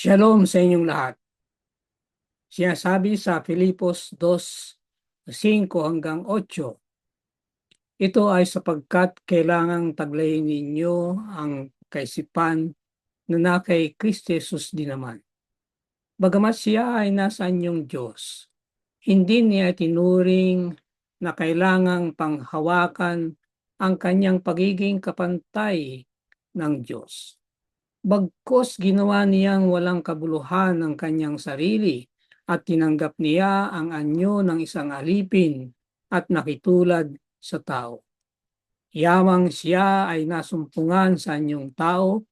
Shalom sa inyong lahat. Sinasabi sa Filipos 2:5-8, ito ay sapagkat kailangang taglayin ninyo ang kaisipan na na kay Kristo Jesus din naman. Bagamat siya ay nasa inyong Diyos, hindi niya tinuring na kailangang panghawakan ang kanyang pagiging kapantay ng Diyos. Bagkus ginawa niyang walang kabuluhan ang kanyang sarili at tinanggap niya ang anyo ng isang alipin at nakitulad sa tao. Yamang siya ay nasumpungan sa anyong tao,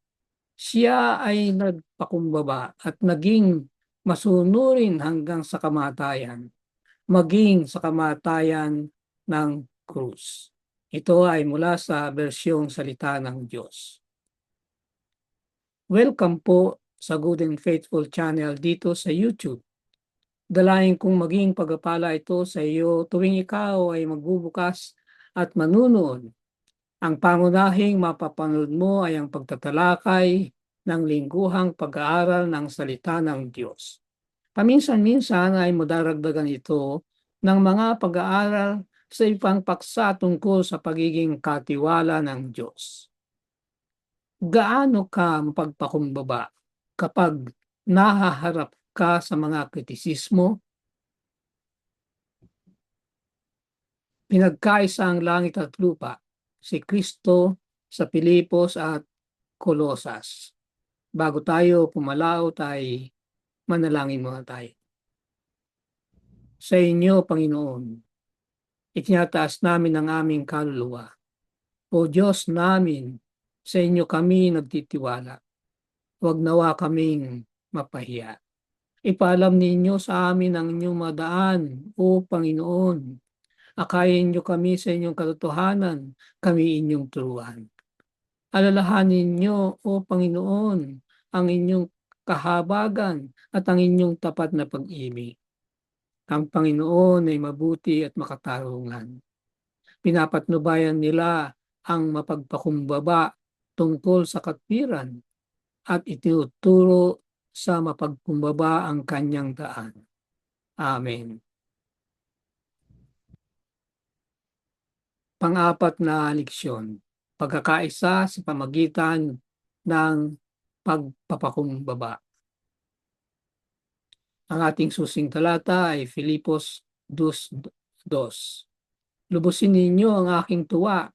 siya ay nagpakumbaba at naging masunurin hanggang sa kamatayan, maging sa kamatayan ng krus. Ito ay mula sa bersyong salita ng Diyos. Welcome po sa Good and Faithful channel dito sa YouTube. Dalayan kong maging pagpapala ito sa iyo tuwing ikaw ay magbubukas at manunood. Ang pangunahing mapapanood mo ay ang pagtatalakay ng lingguhang pag-aaral ng salita ng Diyos. Paminsan-minsan ay madaragdagan ito ng mga pag-aaral sa ibang paksa tungkol sa pagiging katiwala ng Diyos. Gaano ka mapagpakumbaba kapag nahaharap ka sa mga kritisismo? Pinagkaisa ang langit at lupa, si Kristo sa Pilipos at Kolosas. Bago tayo pumalaot ay manalangin muna tayo. Sa inyo, Panginoon, itinataas namin ang aming kaluluwa. O Diyos namin, sa inyo kami nagtitiwala. Huwag nawa kaming mapahiya. Ipaalam ninyo sa amin ang inyong madaan, O Panginoon. Akayin niyo kami sa inyong katotohanan, kami inyong turuan. Alalahanin niyo, O Panginoon, ang inyong kahabagan at ang inyong tapat na pag-ibig. Ang Panginoon ay mabuti at makatarungan. Pinapatnubayan nila ang mapagpakumbaba tungkol sa katwiran at itinuturo sa mapagkumbaba ang kanyang daan. Amen. Pang-apat na leksyon, pagkakaisa sa pamagitan ng pagpapakumbaba. Ang ating susing talata ay Filipos 2:2. Lubusin ninyo ang aking tuwa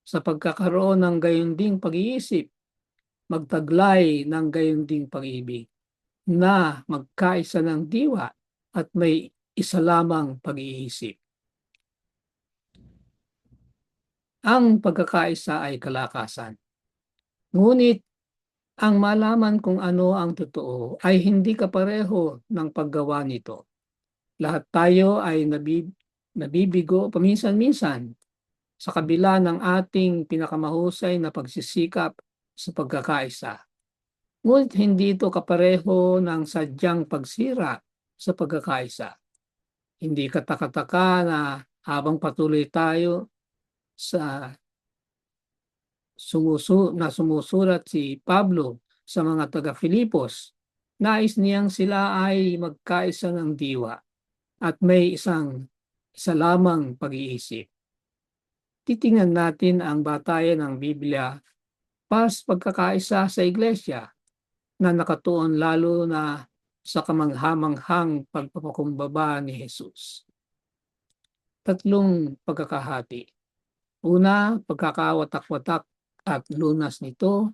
sa pagkakaroon ng gayunding pag-iisip, magtaglay ng gayunding pag-ibig, na magkaisa ng diwa at may isa lamang pag-iisip. Ang pagkakaisa ay kalakasan. Ngunit ang malaman kung ano ang totoo ay hindi kapareho ng paggawa nito. Lahat tayo ay nabibigo paminsan-minsan sa kabila ng ating pinakamahusay na pagsisikap sa pagkakaisa. Ngunit hindi ito kapareho ng sadyang pagsira sa pagkakaisa. Hindi katakataka na habang patuloy tayo sa sumusulat si Pablo sa mga taga-Filipos, nais niyang sila ay magkaisa ng diwa at may isa lamang pag-iisip. Titingnan natin ang batayan ng Biblia para sa pagkakaisa sa iglesia na nakatuon lalo na sa kamanghamanghang pagpapakumbaba ni Jesus. Tatlong pagkakahati. Una, pagkakawatak-watak at lunas nito,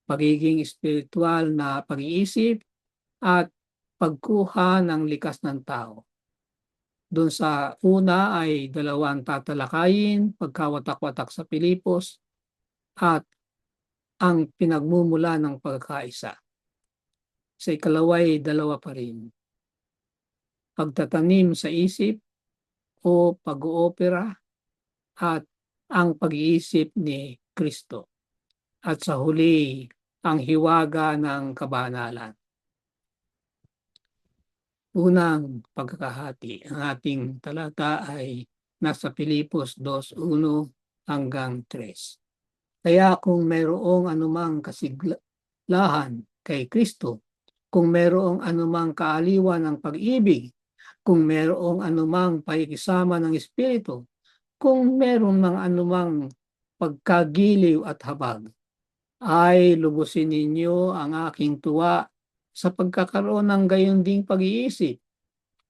pagiging espiritual na pag-iisip, at pagkuha ng likas ng tao. Doon sa una ay dalawang tatalakayin, pagkawatak-watak sa Pilipos at ang pinagmumula ng pagkakaisa. Sa ikalaway, dalawa pa rin. Pagtatanim sa isip o pag-oopera at ang pag-iisip ni Kristo. At sa huli, ang hiwaga ng kabanalan. Unang pagkakahati, ang ating talata ay nasa Filipos 2:1 hanggang 3. Kaya kung mayroong anumang kasiglahan kay Kristo, kung mayroong anumang kaaliwan ng pag-ibig, kung mayroong anumang pakikisama ng Espiritu, kung mayroong mga anumang pagkagiliw at habag, ay lubusin ninyo ang aking tuwa sa pagkakaroon ng gayon ding pag-iisip,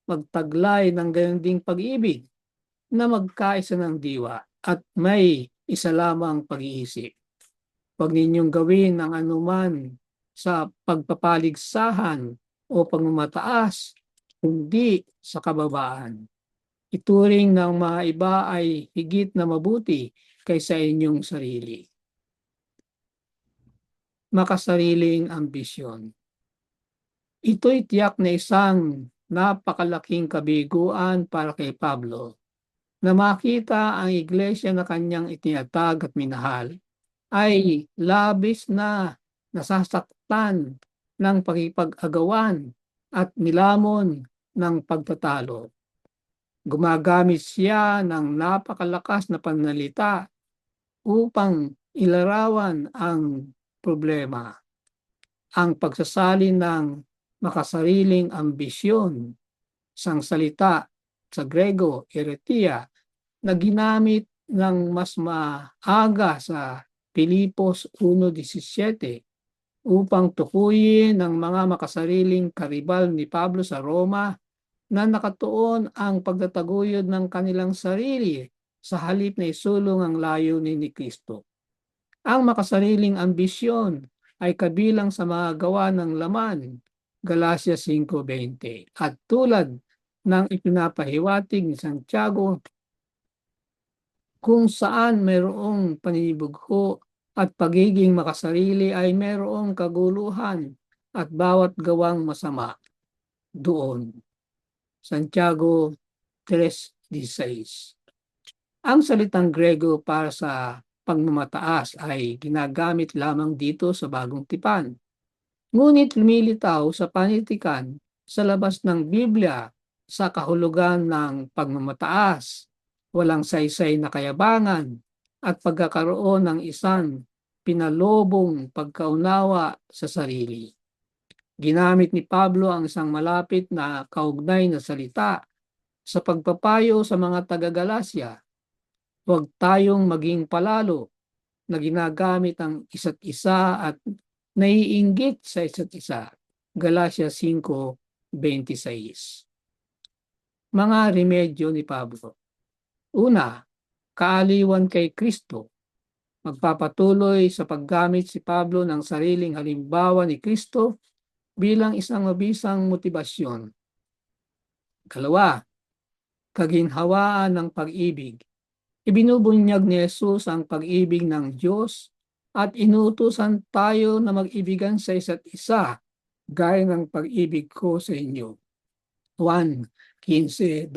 magtaglay ng gayon ding pag-ibig, na magkaisa ng diwa at may isa lamang pag-iisip. Huwag ninyong gawin ang anuman sa pagpapaligsahan o pagmamataas, kundi sa kababaan. Ituring ng mga iba ay higit na mabuti kaysa inyong sarili. Makasariling ambisyon. Ito'y tiyak na isang napakalaking kabiguan para kay Pablo, na makita ang iglesia na kanyang itinatag at minahal ay labis na nasasaktan ng pakipag-agawan at nilamon ng pagtatalo. Gumagamit siya ng napakalakas na pananalita upang ilarawan ang problema. Ang pagsasalin ng makasariling ambisyon, sang salita sa Grego, heretia, na ginamit ng mas maaga sa Pilipos 1:17 upang tukuyin ang mga makasariling karibal ni Pablo sa Roma na nakatuon ang pagtataguyod ng kanilang sarili sa halip na isulong ang layunin ni Kristo. Ang makasariling ambisyon ay kabilang sa mga gawa ng laman, Galacia 5:20, at tulad ng ipinapahiwatig ni Santiago, kung saan mayroong paninibugho at pagiging makasarili ay mayroong kaguluhan at bawat gawang masama doon. Santiago 3:16. Ang salitang Grego para sa pagmamataas ay ginagamit lamang dito sa Bagong Tipan. Ngunit lumilitaw sa panitikan sa labas ng Biblia sa kahulugan ng pagmamataas, walang saysay na kayabangan, at pagkakaroon ng isang pinalobong pagkaunawa sa sarili. Ginamit ni Pablo ang isang malapit na kaugnay na salita sa pagpapayo sa mga taga-Galasya. Huwag tayong maging palalo, na ginagamit ang isa't isa at naiinggit sa isa't isa. Galacia 5:26. Mga remedyo ni Pablo. Una, kaaliwan kay Kristo. Magpapatuloy sa paggamit si Pablo ng sariling halimbawa ni Kristo bilang isang mabisang motibasyon. Kalawa, kaginhawaan ng pag-ibig. Ibinubunyag ni Jesus ang pag-ibig ng Diyos at inuutusan tayo na mag-ibigan sa isa't isa gaya ng pag-ibig ko sa inyo. 1:15-12.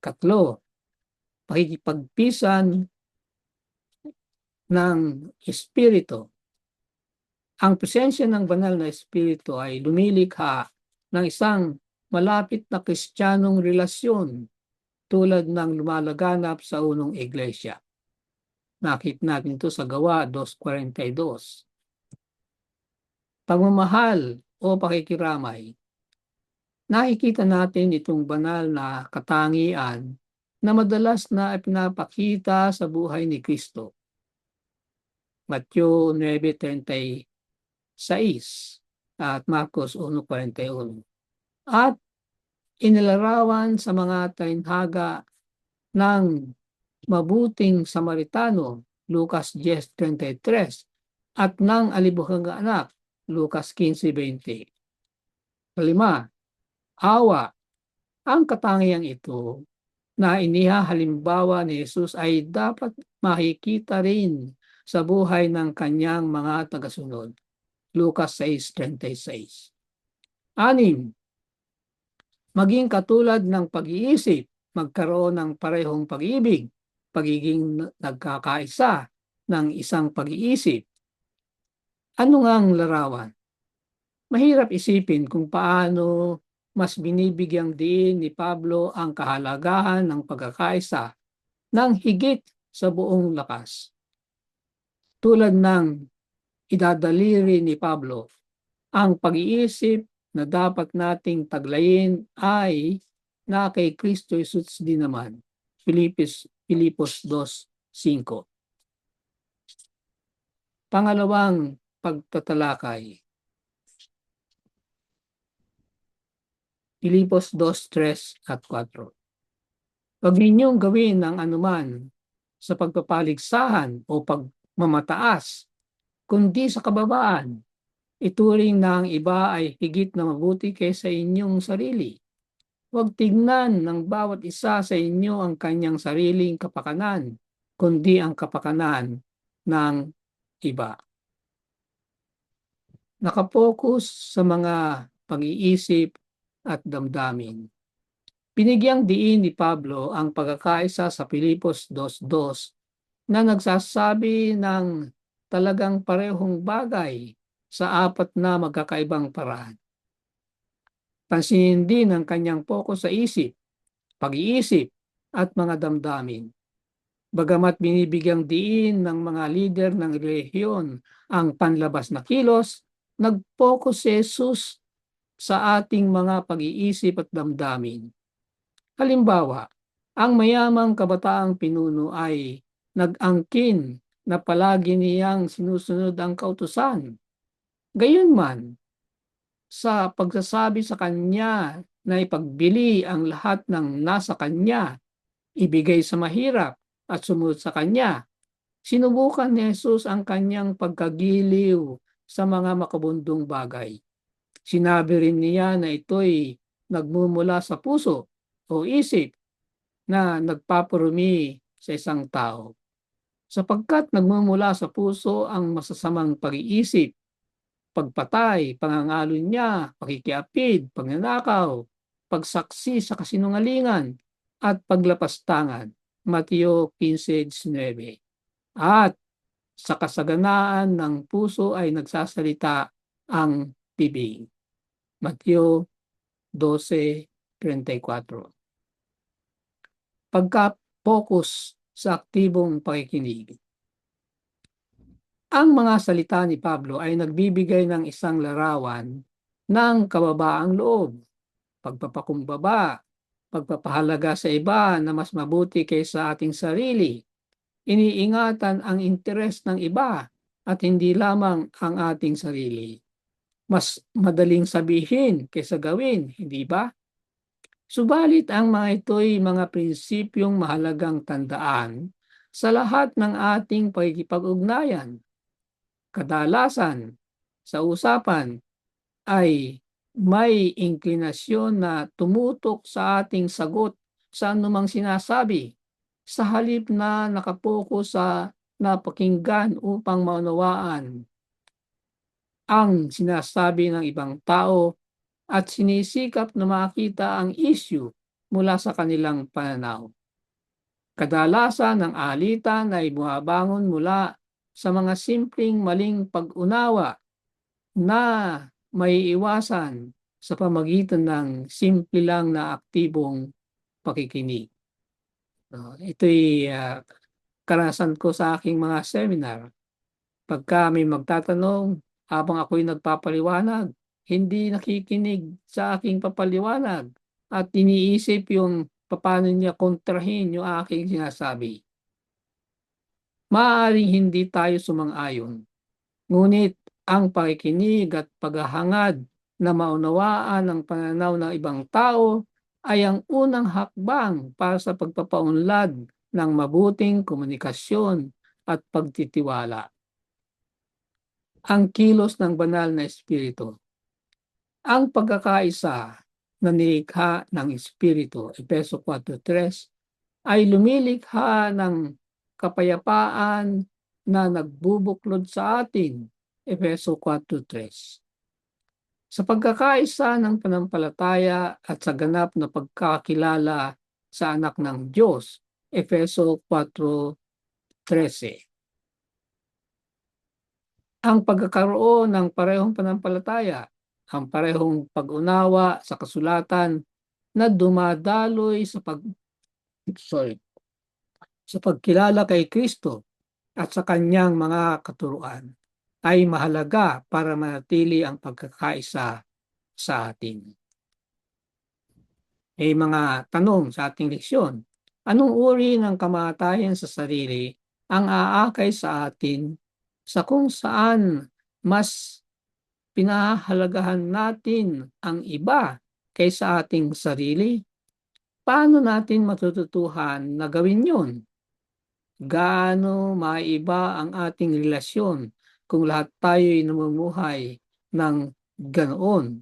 Katlo, pakikipagpisan ng Espiritu. Ang presensya ng banal na Espiritu ay lumilikha ng isang malapit na Kristiyanong relasyon tulad ng lumalaganap sa unang iglesia. Nakita natin ito sa Gawa 2:42. Pagmamahal o pakikiramay. Nakikita natin itong banal na katangian na madalas na ipinapakita sa buhay ni Kristo. Matthew 9:36 at Marcos 1:41. At inilarawan sa mga tainhaga ng mabuting Samaritano, Lucas 10:33, at ng alibughang anak, Lucas 15:20. Kalima, awa. Ang katangiang ito na inihahalimbawa ni Jesus ay dapat makikita rin sa buhay ng kanyang mga tagasunod, Lucas 6:36. Anim, maging katulad ng pag-iisip, magkaroon ng parehong pag-ibig, pagiging nagkakaisa ng isang pag-iisip. Ano ngang larawan? Mahirap isipin kung paano mas binibigyang diin ni Pablo ang kahalagahan ng pagkakaisa ng higit sa buong lakas. Tulad ng idadaliri ni Pablo, Ang pag-iisip na dapat nating taglayin ay na kay Kristo Jesus din naman. Filipos 2:5. Pangalawang pagtatalakay. Filipos 2:3-4. Huwag ninyong gawin ang anuman sa pagpapaligsahan o pagmamataas, kundi sa kababaan. Ituring na ang iba ay higit na mabuti kaysa inyong sarili. Huwag tignan ng bawat isa sa inyo ang kanyang sariling kapakanan, kundi ang kapakanan ng iba. Nakapokus sa mga pag-iisip at damdamin. Binigyang diin ni Pablo ang pagkakaisa sa Filipos 2:2 na nagsasabi ng talagang parehong bagay sa apat na magkakaibang paraan. Pansinin din ang kanyang focus sa isip, pag-iisip at mga damdamin. Bagamat binibigyang diin ng mga lider ng relihiyon ang panlabas na kilos, nag-focus si Jesus sa ating mga pag-iisip at damdamin. Halimbawa, ang mayamang kabataang pinuno ay nag-angkin na palagi niyang sinusunod ang kautusan. Gayunman, sa pagsasabi sa kanya na ipagbili ang lahat ng nasa kanya, ibigay sa mahirap at sumunod sa kanya, sinubukan ni Jesus ang kanyang pagkagiliw sa mga makabundong bagay. Sinabi rin niya na ito'y nagmumula sa puso o isip na nagpaparumi sa isang tao. Sapagkat nagmumula sa puso ang masasamang pag-iisip, pagpatay, pangangalo niya, pakikiapid, pagnanakaw, pagsaksi sa kasinungalingan, at paglapastangan. Mateo 15:9. At sa kasaganaan ng puso ay nagsasalita ang bibig. Mateo 12:34. Pagka-focus sa aktibong pakikinig. Ang mga salita ni Pablo ay nagbibigay ng isang larawan ng kababaang loob, pagpapakumbaba, pagpapahalaga sa iba na mas mabuti kaysa ating sarili. Iniingatan ang interes ng iba at hindi lamang ang ating sarili. Mas madaling sabihin kaysa gawin, hindi ba? Subalit ang mga ito'y mga prinsipyong mahalagang tandaan sa lahat ng ating pakikipag-ugnayan. Kadalasan, sa usapan, ay may inklinasyon na tumutok sa ating sagot sa anumang sinasabi, sa halip na nakapokus sa napakinggan upang maunawaan ang sinasabi ng ibang tao at sinisikap na makita ang issue mula sa kanilang pananaw. Kadalasan ang alitan ay bumabangon mula sa mga simpleng maling pag-unawa na may iwasan sa pamagitan ng simple lang na aktibong pakikinig. Ito'y karanasan ko sa aking mga seminar. Pagka may magtatanong habang ako'y nagpapaliwanag, hindi nakikinig sa aking papaliwanag at iniisip yung paano niya kontrahin yung aking sinasabi. Maaaring hindi tayo sumang-ayon, ngunit ang pakikinig at paghahangad na maunawaan ang pananaw ng ibang tao ay ang unang hakbang para sa pagpapaunlad ng mabuting komunikasyon at pagtitiwala. Ang kilos ng banal na espiritu. Ang pagkakaisa na nilikha ng espiritu, Efeso 4:3, ay lumilikha ng kapayapaan na nagbubuklod sa atin, Efeso 4:3. Sa pagkakaisa ng panampalataya at sa ganap na pagkakilala sa anak ng Diyos, Efeso 4:13. Ang pagkakaroon ng parehong panampalataya, ang parehong pag-unawa sa kasulatan na dumadaloy sa pagkilala kay Kristo at sa kanyang mga katuruan, ay mahalaga para manatili ang pagkakaisa sa atin. May mga tanong sa ating leksyon. Anong uri ng kamatayan sa sarili ang aakay sa atin sa kung saan mas pinahahalagahan natin ang iba kaysa ating sarili? Paano natin matututuhan na gawin yun? Gaano maiba ang ating relasyon kung lahat tayo'y namumuhay ng ganoon,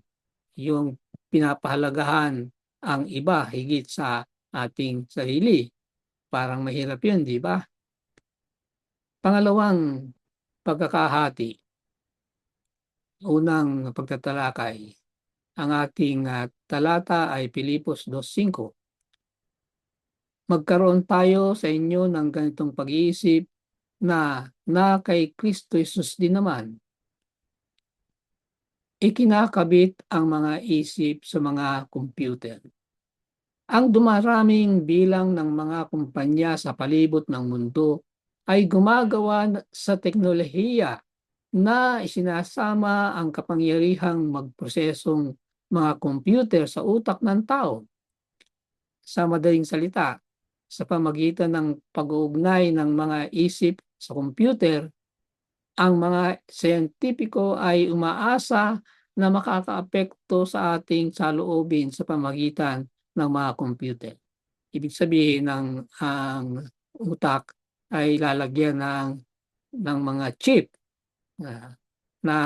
yung pinapahalagahan ang iba higit sa ating sarili? Parang mahirap yun, di ba? Pangalawang pagkakahati, unang pagtatalakay. Ang ating talata ay Pilipos 2:5. Magkaroon tayo sa inyo ng ganitong pag-iisip na kay Kristo Jesus din naman. Ikinakabit ang mga isip sa mga computer. Ang dumaraming bilang ng mga kumpanya sa palibot ng mundo ay gumagawa sa teknolohiya na isinasama ang kapangyarihang magprosesong mga computer sa utak ng tao. Sa madaling salita, sa pamagitan ng pag-uugnay ng mga isip sa computer, ang mga siyentipiko ay umaasa na makakaapekto sa ating saloobin sa pamagitan ng mga computer. Ibig sabihin ang utak ay lalagyan ng mga chip na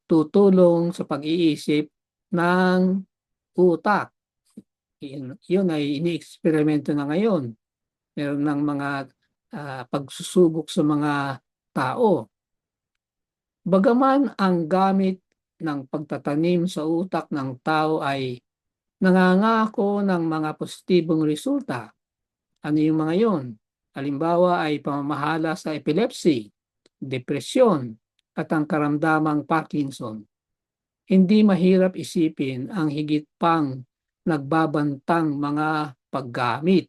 tutulong sa pag-iisip ng utak. Yun ay ini-eksperimento na ngayon. Meron ng mga pagsusubok sa mga tao. Bagaman ang gamit ng pagtatanim sa utak ng tao ay nangangako ng mga positibong resulta. Ano yung mga yon? Halimbawa ay pamamahala sa epilepsy, depresyon, at ang karamdamang Parkinson. Hindi mahirap isipin ang higit pang nagbabantang mga paggamit.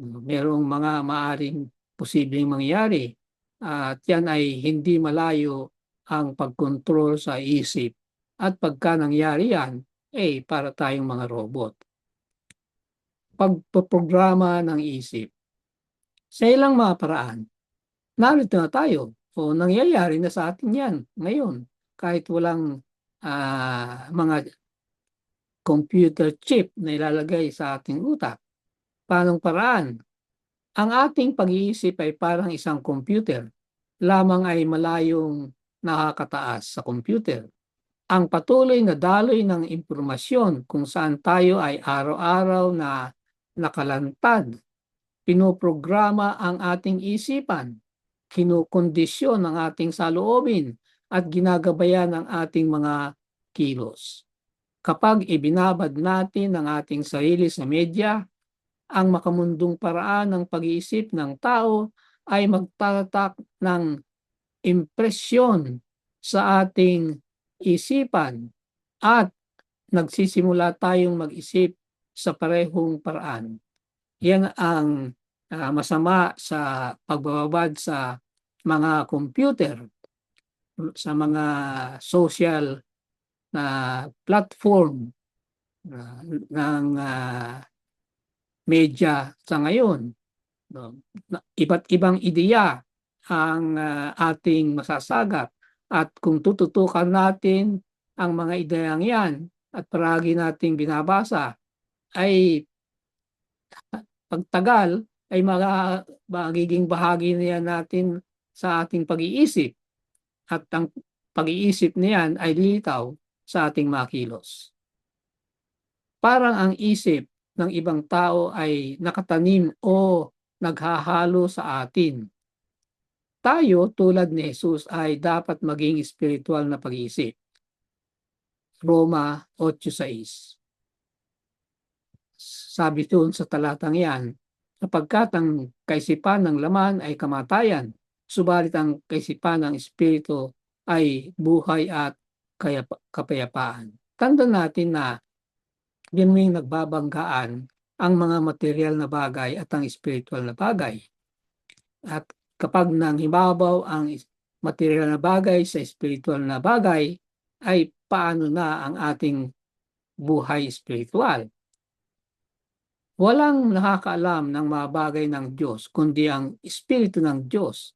Merong mga maaring posibleng mangyari at yan ay hindi malayo ang pagkontrol sa isip. At pagka nangyari yan, para tayong mga robot. Pagpoprograma ng isip. Sa ilang mga paraan, narito na tayo o nangyayari na sa atin yan ngayon kahit walang mga computer chip na ilalagay sa ating utak. Paanong paraan? Ang ating pag-iisip ay parang isang computer, lamang ay malayong nakakataas sa computer. Ang patuloy na daloy ng impormasyon kung saan tayo ay araw-araw na nakalantad, pinoprograma ang ating isipan, kinukondisyon ang ating saloobin, at ginagabayan ang ating mga kilos. Kapag ibinabad natin ang ating sarili sa media, ang makamundong paraan ng pag-iisip ng tao ay magtatatak ng impresyon sa ating isipan at nagsisimula tayong mag-isip sa parehong paraan. Yan ang masama sa pagbababad sa mga computer, sa mga social na platform ng media sa ngayon. Iba't ibang ideya ang ating masasagap at kung tututukan natin ang mga ideyang yan at paragi nating binabasa ay pagtagal ay magiging bahagi niyan natin sa ating pag-iisip at ang pag-iisip niyan ay lilitaw sa ating mga kilos. Parang ang isip ng ibang tao ay nakatanim o naghahalo sa atin. Tayo tulad ni Jesus ay dapat maging espiritual na pag-iisip. Roma 8:6. Sabi doon sa talatang yan, sapagkat ang kaisipan ng laman ay kamatayan, subalit ang kaisipan ng espiritu ay buhay at kapayapaan. Tandaan natin na dinuwing nagbabanggaan ang mga material na bagay at ang spiritual na bagay. At kapag nanghibabaw ang material na bagay sa spiritual na bagay, ay paano na ang ating buhay spiritual? Walang nakakaalam ng mga bagay ng Diyos, kundi ang Espiritu ng Diyos,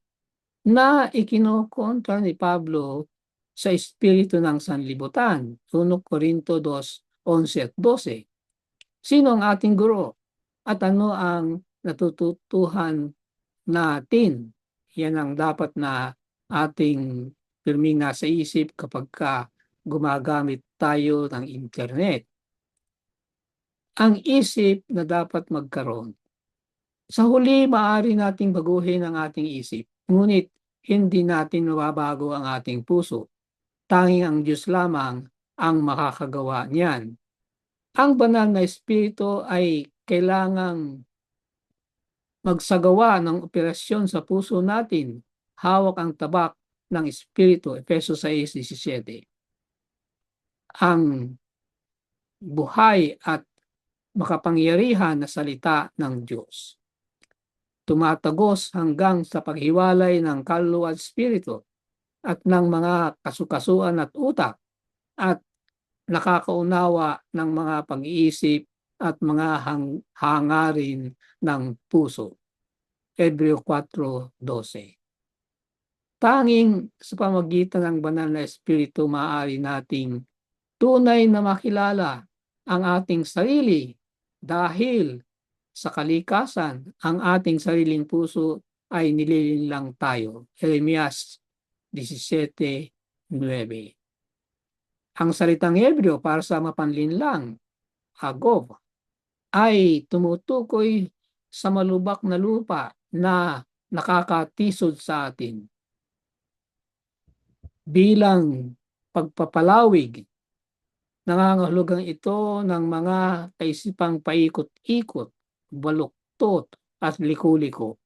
na ikinokontra ni Pablo sa Espiritu ng Sanlibutan. 1 Corinto 2:11 at 12. Sino ang ating guro? At ano ang natututuhan natin? Yan ang dapat na ating pirming nasa isip kapag gumagamit tayo ng internet. Ang isip na dapat magkaroon. Sa huli, maaari nating baguhin ang ating isip, ngunit hindi natin mababago ang ating puso. Tanging ang Diyos lamang ang makakagawa niyan. Ang banal na espiritu ay kailangang magsagawa ng operasyon sa puso natin. Hawak ang tabak ng espiritu, Efeso 6:17. Ang buhay at makapangyarihan na salita ng Diyos. Tumatagos hanggang sa paghiwalay ng kaluluwa at espiritu at ng mga kasukasuan at utak at nakakaunawa ng mga pag-iisip at mga hangarin ng puso. Hebreo 4:12. Tanging sa pamamagitan ng banal na espiritu maaari nating tunay na makilala ang ating sarili dahil sa kalikasan ang ating sariling puso ay nililinlang tayo. Jeremias 17:9. Ang salitang Hebreo para sa mapanlinlang, agov, ay tumutukoy sa malubak na lupa na nakakatisod sa atin. Bilang pagpapalawig, nangangahulugan ito ng mga kaisipang paikot-ikot, baluktot at liko-liko.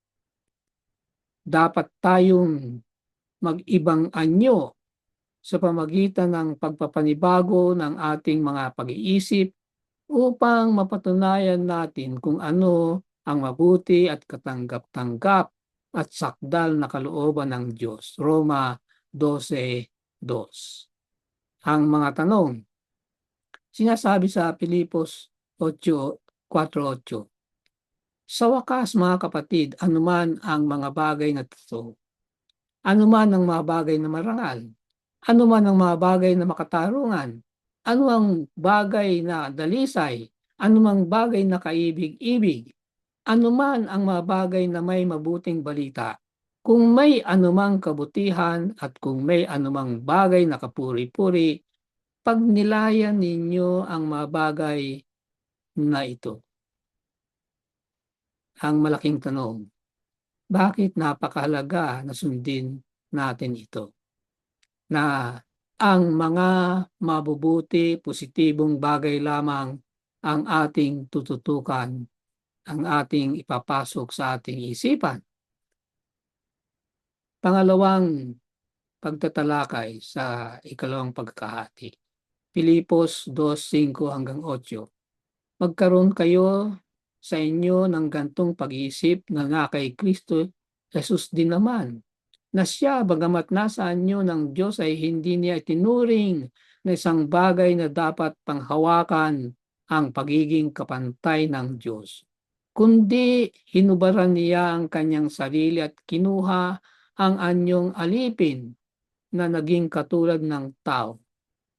Dapat tayong mag-ibang anyo sa pamagitan ng pagpapanibago ng ating mga pag-iisip upang mapatunayan natin kung ano ang mabuti at katanggap-tanggap at sakdal na kalooban ng Diyos. Roma 12:2. Ang mga tanong. Sinasabi sa Pilipos 4:8. Sa wakas, mga kapatid, anuman ang mga bagay na totoo, anuman ang mga bagay na marangal, anuman ang mga bagay na makatarungan, anumang bagay na dalisay, anumang bagay na kaibig-ibig, anuman ang mga bagay na may mabuting balita, kung may anumang kabutihan at kung may anumang bagay na kapuri-puri, pagnilayan ninyo ang mga bagay na ito. Ang malaking tanong, bakit napakahalaga na sundin natin ito? Na ang mga mabubuti, positibong bagay lamang ang ating tututukan, ang ating ipapasok sa ating isipan. Pangalawang pagtatalakay sa ikalawang pagkahati. Pilipos 2:5-8. Magkaroon kayo sa inyo ng gantong pag-iisip na kay Kristo Jesus din naman, na siya bagamat nasa anyo ng Diyos ay hindi niya itinuring na isang bagay na dapat panghawakan ang pagiging kapantay ng Diyos, kundi hinubaran niya ang kanyang sarili at kinuha ang anyong alipin na naging katulad ng tao,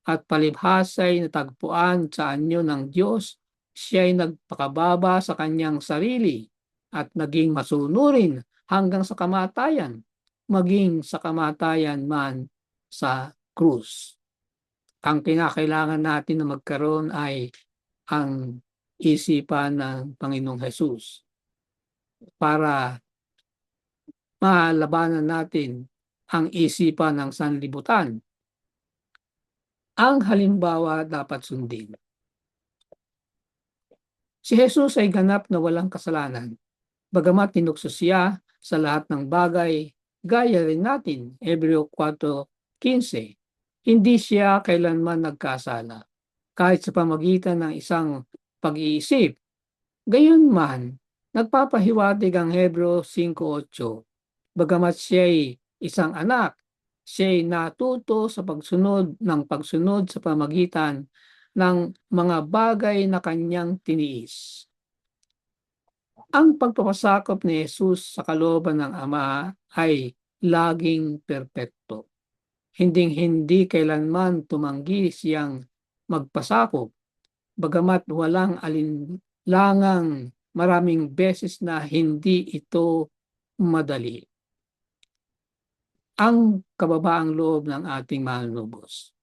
at palibhasay natagpuan sa anyo ng Diyos, siya ay nagpakababa sa kanyang sarili at naging masunurin hanggang sa kamatayan, maging sa kamatayan man sa krus. Ang kinakailangan natin na magkaroon ay ang isipan ng Panginoong Hesus para malabanan natin ang isipan ng sanlibutan. Ang halimbawa dapat sundin. Si Jesus ay ganap na walang kasalanan, bagamat tinukso siya sa lahat ng bagay, gaya rin natin, Hebreo 4:15. Hindi siya kailanman nagkasala, kahit sa pamagitan ng isang pag-iisip. Gayunman, nagpapahiwatig ang Hebreo 5:8. Bagamat siya ay isang anak, Siya'y natuto sa pagsunod sa pamagitan ng mga bagay na kanyang tiniis. Ang pagpapasakop ni Jesus sa kalooban ng Ama ay laging perpekto. Hinding-hindi kailanman tumanggi siyang magpasakop, bagamat walang alinlangang maraming beses na hindi ito madali. Ang kababaang loob ng ating manunubos.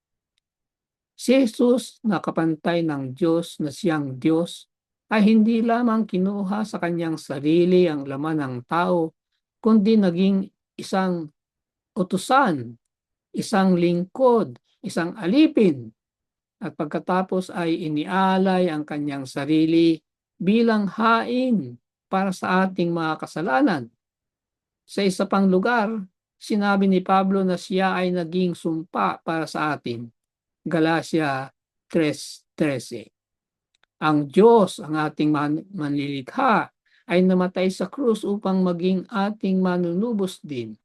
Si Jesus na kapantay ng Diyos na siyang Diyos ay hindi lamang kinuha sa kanyang sarili ang laman ng tao, kundi naging isang utusan, isang lingkod, isang alipin, at pagkatapos ay inialay ang kanyang sarili bilang hain para sa ating mga kasalanan. Sa isa pang lugar, sinabi ni Pablo na siya ay naging sumpa para sa atin. Galatia 3:13. Ang Diyos, ang ating manlilikha, ay namatay sa krus upang maging ating manunubos din.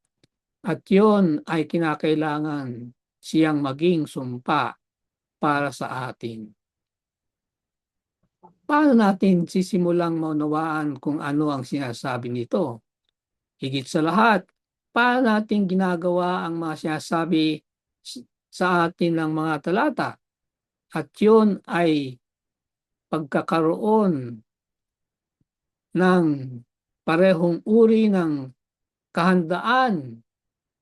At yon ay kinakailangan siyang maging sumpa para sa atin. Paano natin sisimulang maunawaan kung ano ang sinasabi nito? Higit sa lahat, paano natin ginagawa ang mga sinasabi sa atin ng mga talata? At yun ay pagkakaroon ng parehong uri ng kahandaan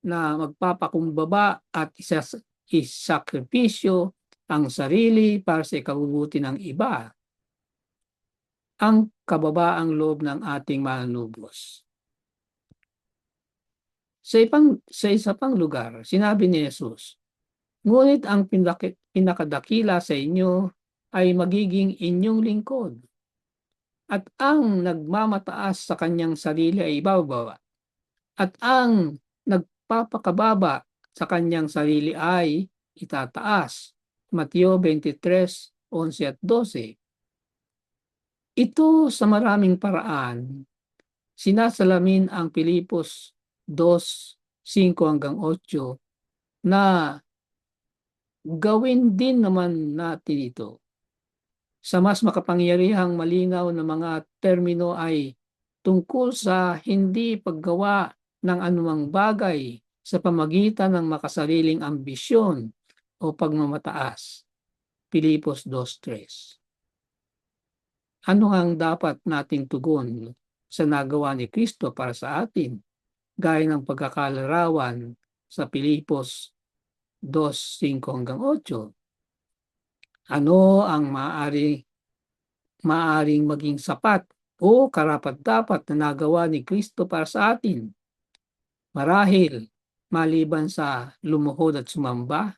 na magpapakumbaba at isakripisyo ang sarili para sa ikabubuti ng iba. Ang kababaang loob ng ating manunubos. Sa isa pang lugar, sinabi ni Jesus, ngunit ang pinakadakila sa inyo ay magiging inyong lingkod. At ang nagmamataas sa kanyang sarili ay ibababa. At ang nagpapakababa sa kanyang sarili ay itataas. Mateo 23:11 at 12. Ito sa maraming paraan, sinasalamin ang Pilipos 2:5-8 na gawin din naman natin ito. Sa mas makapangyarihang malinaw na mga termino ay tungkol sa hindi paggawa ng anumang bagay sa pamagitan ng makasariling ambisyon o pagmamataas. Pilipos 2:3. Ano ang dapat nating tugon sa nagawa ni Kristo para sa atin, gaya ng pagkakalarawan sa Pilipos 2:5-8? Ano ang maaaring maging sapat o karapat-dapat na nagawa ni Kristo para sa atin? Marahil, maliban sa lumuhod at sumamba,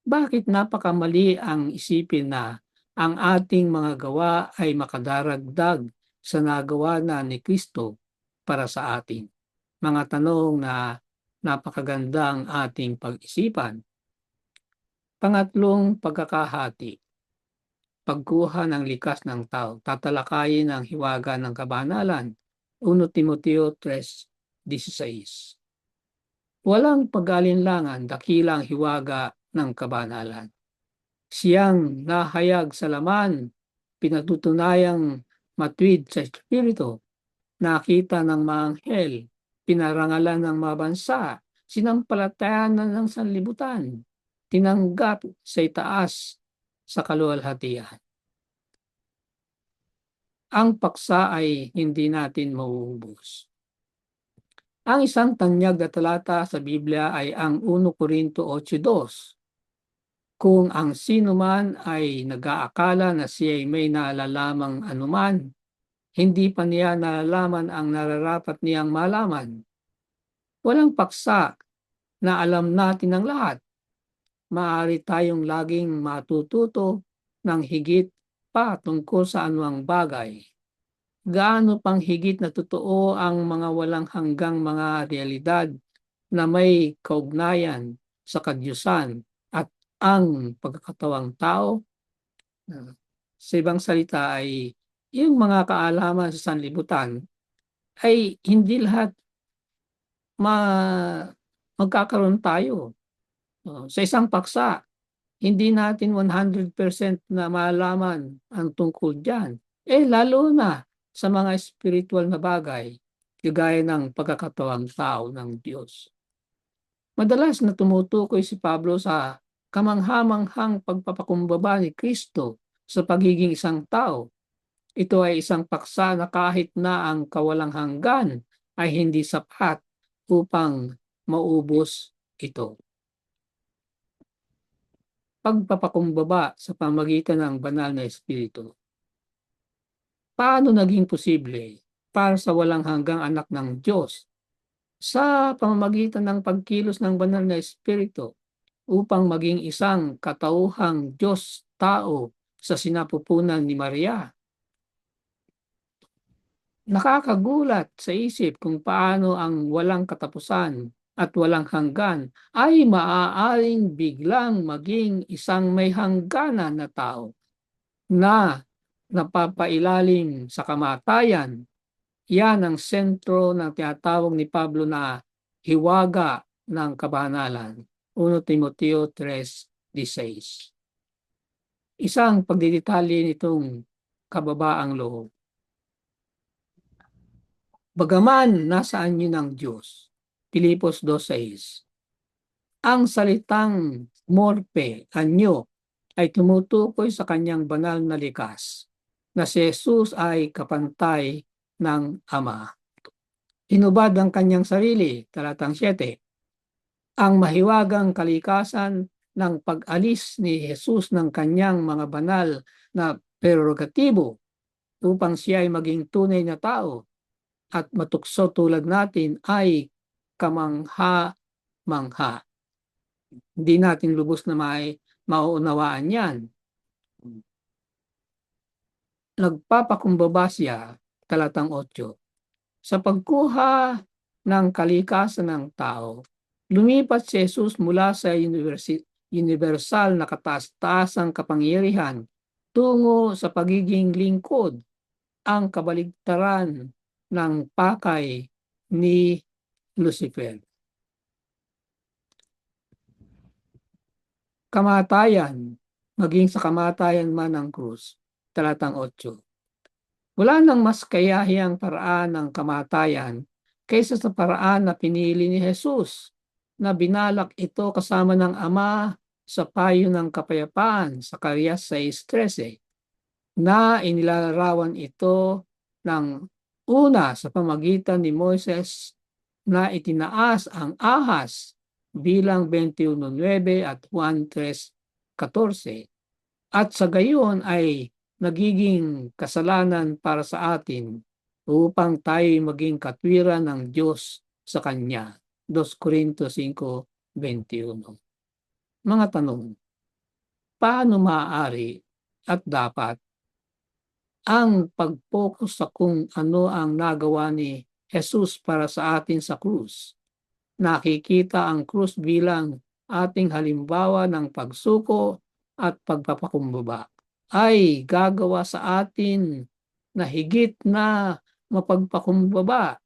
bakit napakamali ang isipin na ang ating mga gawa ay makadaragdag sa nagawa na ni Kristo para sa atin? Mga tanong na napakaganda ang ating pag-isipan. Pangatlong pagkakahati. Pagkuha ng likas ng tao. Tatalakayin ang hiwaga ng kabanalan. 1 Timoteo 3:16. Walang pag-alinlangan, dakilang hiwaga ng kabanalan. Siyang nahayag sa laman, pinatutunayang matuwid sa espiritu, nakita ng mga anghel, pinarangalan ng mga bansa, sinampalatayan ng sanlibutan, tinanggap sa itaas sa kaluwalhatian. Ang paksa ay hindi natin mauubos. Ang isang tanyag na talata sa Biblia ay ang 1 Corinto 8:2. Kung ang sino man ay nag-aakala na siya ay may nalalamang anuman, hindi pa niya nalalaman ang nararapat niyang malaman. Walang paksa na alam natin ang lahat. Maaari tayong laging matututo ng higit pa tungkol sa anuang bagay. Gaano pang higit na totoo ang mga walang hanggang mga realidad na may kaugnayan sa kadyusan at ang pagkakatawang tao. Sa ibang salita ay yung mga kaalaman sa sanlibutan ay hindi lahat magkakaroon tayo. Sa isang paksa, hindi natin 100% na malaman ang tungkol diyan. Lalo na sa mga spiritual na bagay, kagaya ng pagkakatawang tao ng Diyos. Madalas na tumutukoy si Pablo sa kamanghamanghang pagpapakumbaba ni Kristo sa pagiging isang tao. Ito ay isang paksa na kahit na ang kawalang hanggan ay hindi sapat upang maubos ito. Pagpapakumbaba sa pamagitan ng banal na Espiritu. Paano naging posible para sa walang hanggang anak ng Diyos sa pamamagitan ng pagkilos ng banal na Espiritu upang maging isang katauhang Diyos-tao sa sinapupunan ni Maria? Nakakagulat sa isip kung paano ang walang katapusan at walang hanggan ay maaaring biglang maging isang may hangganan na tao na napapailalim sa kamatayan. Yan ang sentro ng tinatawag ni Pablo na hiwaga ng kabanalan. 1 Timoteo 3:16. Isang pagdidetalye nitong kababaang loob. Bagaman nasaan yun ang Diyos, Pilipos 2:6, ang salitang morpe, anyo, ay tumutukoy sa kanyang banal na likas, na si Jesus ay kapantay ng Ama. Hinubad ang kanyang sarili, talatang 7, ang mahiwagang kalikasan ng pag-alis ni Jesus ng kanyang mga banal na prerogatibo upang siya ay maging tunay na tao at matukso tulad natin ay kamangha-mangha. Hindi natin lubos na mauunawaan yan. Nagpapakumbaba siya, talatang 8, sa pagkuha ng kalikasan ng tao. Lumipat si Jesus mula sa universal na kataas-taasang kapangyarihan tungo sa pagiging lingkod, ang kabaligtaran ng pakay ni Lucifer. Kamatayan, maging sa kamatayan man ng krus, talatang 8. Wala nang mas kayahiyang paraan ng kamatayan kaysa sa paraan na pinili ni Jesus, na binalak ito kasama ng Ama sa payo ng kapayapaan sa Karyas 6:13, na inilalarawan ito ng una sa pamagitan ni Moises na itinaas ang ahas bilang 21:9 at Juan 3:14, at sa gayon ay nagiging kasalanan para sa atin upang tayo maging katwiran ng Diyos sa Kanya. 2 Corintios 5:21. Mga tanong: paano maaari at dapat ang pag-focus sa kung ano ang nagawa ni Jesus para sa atin sa krus? Nakikita ang krus bilang ating halimbawa ng pagsuko at pagpapakumbaba. Ay gagawa sa atin na higit na mapagpakumbaba,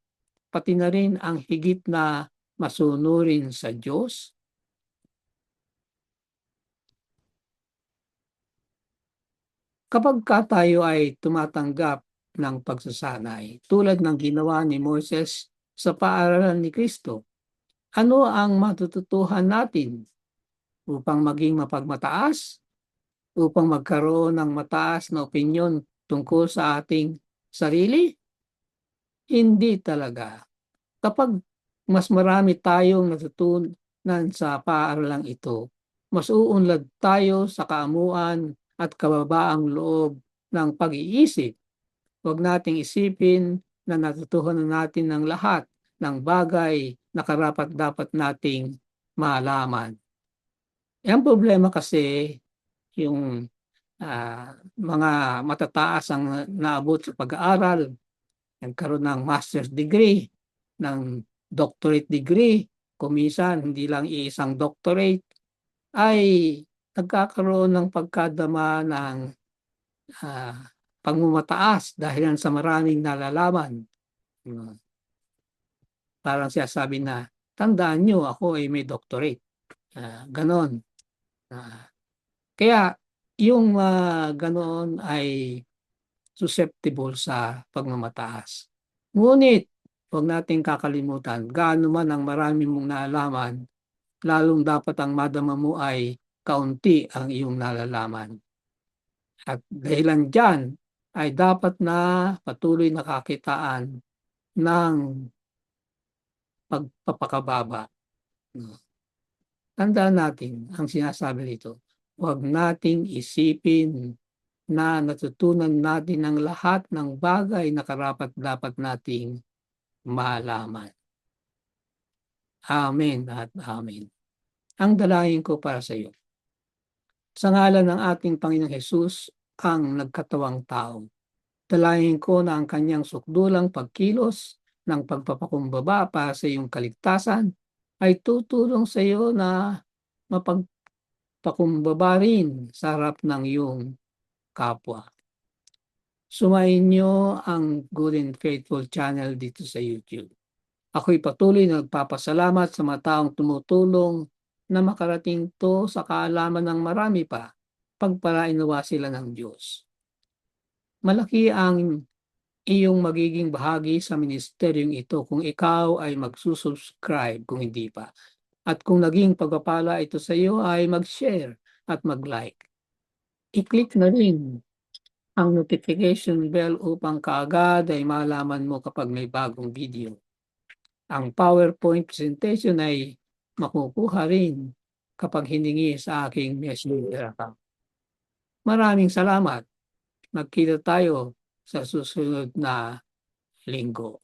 pati na rin ang higit na masunurin sa Diyos? Kapag tayo ay tumatanggap ng pagsasanay, tulad ng ginawa ni Moses sa paaralan ni Kristo, ano ang matututuhan natin upang maging mapagmataas? Upang magkaroon ng mataas na opinyon tungkol sa ating sarili? Hindi talaga. Kapag mas marami tayong natutunan sa paaralang ito, mas uunlad tayo sa kaamuan at kababaang loob ng pag-iisip. Huwag nating isipin na natutuhanan natin ng lahat ng bagay na karapat-dapat nating malaman. Ang problema kasi, yung mga matataas ang naabot sa pag-aaral, nagkaroon ng master's degree, ng doctorate degree, kuminsan hindi lang iisang doctorate, ay nagkakaroon ng pagkadama ng pagmamataas dahil sa maraming nalalaman. Parang siya sabi na, tandaan nyo ako ay may doctorate. Ganon. Kaya yung ganon ay susceptible sa pagmamataas. Ngunit, huwag nating kakalimutan, gaano man ang marami mong naalaman, lalong dapat ang madama mo ay kaunti ang iyong nalalaman. At dahilan dyan, ay dapat na patuloy nakakitaan ng pagpapakababa. Tandaan natin ang sinasabi nito. Huwag nating isipin na natutunan natin ang lahat ng bagay na karapat-dapat nating malaman. Amen at amen. Ang dalangin ko para sa iyo. Sa ngalan ng ating Panginoong Hesus, ang nagkatawang tao, dalangin ko na ang kanyang sukdulang pagkilos ng pagpapakumbaba para sa iyong kaligtasan ay tutulong sa iyo na mapagpakumbaba rin sa harap ng iyong kapwa. Sumayin niyo ang Good and Faithful channel dito sa YouTube. Ako'y patuloy na nagpapasalamat sa mga taong tumutulong na makarating to sa kaalaman ng marami pa. Pagpalain nawa sila ng Diyos. Malaki ang iyong magiging bahagi sa ministeryong ito kung ikaw ay magsusubscribe kung hindi pa. At kung naging pagpapala ito sa iyo ay mag-share at mag-like. I-click na rin ang notification bell upang kaagad ay malaman mo kapag may bagong video. Ang PowerPoint presentation ay makukuha rin kapag hiningi sa aking messenger account. Maraming salamat. Magkita tayo sa susunod na linggo.